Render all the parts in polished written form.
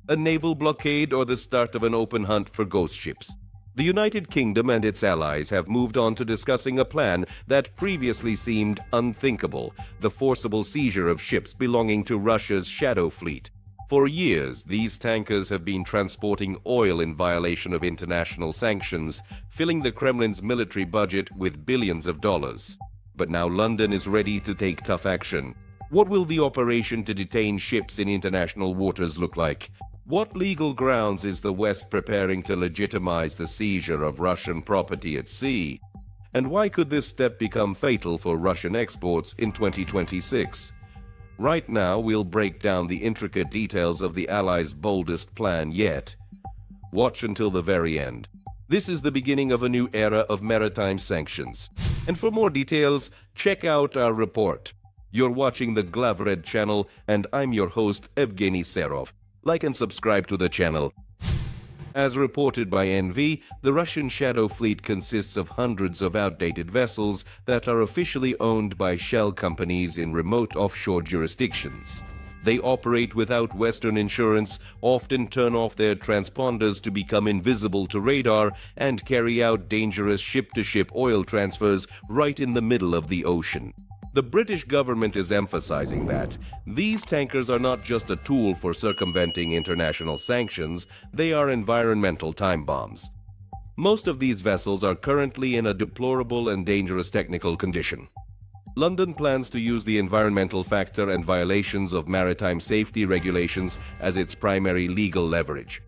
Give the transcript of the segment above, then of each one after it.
A naval blockade or the start of an open hunt for ghost ships? The United Kingdom and its allies have moved on to discussing a plan that previously seemed unthinkable: the forcible seizure of ships belonging to Russia's shadow fleet. For years, these tankers have been transporting oil in violation of international sanctions, filling the Kremlin's military budget with billions of dollars. But now London is ready to take tough action. What will the operation to detain ships in international waters look like? What legal grounds is the West preparing to legitimize the seizure of Russian property at sea? And why could this step become fatal for Russian exports in 2026? Right now, we'll break down the intricate details of the Allies' boldest plan yet. Watch until the very end. This is the beginning of a new era of maritime sanctions. And for more details, check out our report. You're watching the Glavred channel, and I'm your host, Evgeny Serov. Like and subscribe to the channel. As reported by NV, the Russian shadow fleet consists of hundreds of outdated vessels that are officially owned by shell companies in remote offshore jurisdictions. They operate without Western insurance, often turn off their transponders to become invisible to radar, and carry out dangerous ship-to-ship oil transfers right in the middle of the ocean. The British government is emphasizing that these tankers are not just a tool for circumventing international sanctions, they are environmental time bombs. Most of these vessels are currently in a deplorable and dangerous technical condition. London plans to use the environmental factor and violations of maritime safety regulations as its primary legal leverage.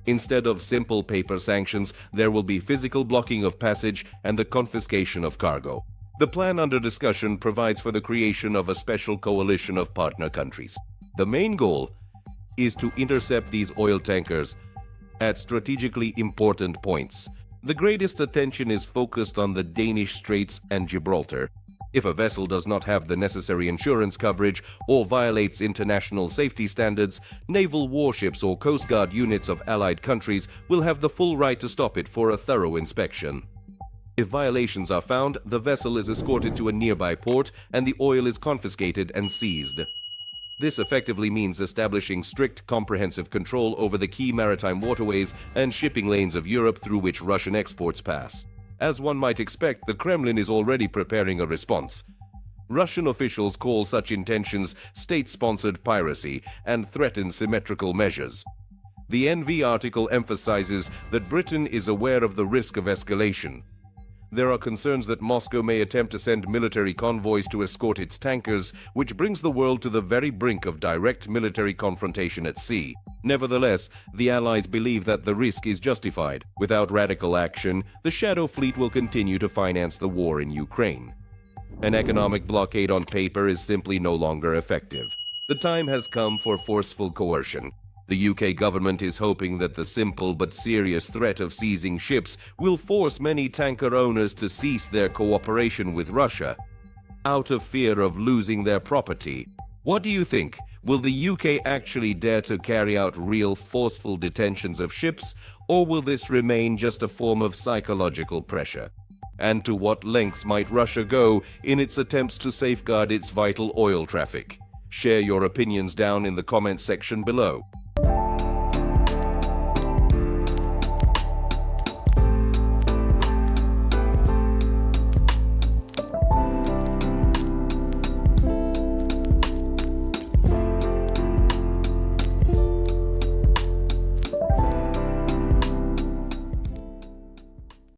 Instead of simple paper sanctions, there will be physical blocking of passage and the confiscation of cargo. The plan under discussion provides for the creation of a special coalition of partner countries. The main goal is to intercept these oil tankers at strategically important points. The greatest attention is focused on the Danish Straits and Gibraltar. If a vessel does not have the necessary insurance coverage or violates international safety standards, naval warships or Coast Guard units of allied countries will have the full right to stop it for a thorough inspection. If violations are found, the vessel is escorted to a nearby port and the oil is confiscated and seized. This effectively means establishing strict, comprehensive control over the key maritime waterways and shipping lanes of Europe through which Russian exports pass. As one might expect, the Kremlin is already preparing a response. Russian officials call such intentions state-sponsored piracy and threaten symmetrical measures. The NV article emphasizes that Britain is aware of the risk of escalation. There are concerns that Moscow may attempt to send military convoys to escort its tankers, which brings the world to the very brink of direct military confrontation at sea. Nevertheless, the Allies believe that the risk is justified. Without radical action, the shadow fleet will continue to finance the war in Ukraine. An economic blockade on paper is simply no longer effective. The time has come for forceful coercion. The UK government is hoping that the simple but serious threat of seizing ships will force many tanker owners to cease their cooperation with Russia, out of fear of losing their property. What do you think? Will the UK actually dare to carry out real forceful detentions of ships, or will this remain just a form of psychological pressure? And to what lengths might Russia go in its attempts to safeguard its vital oil traffic? Share your opinions down in the comments section below.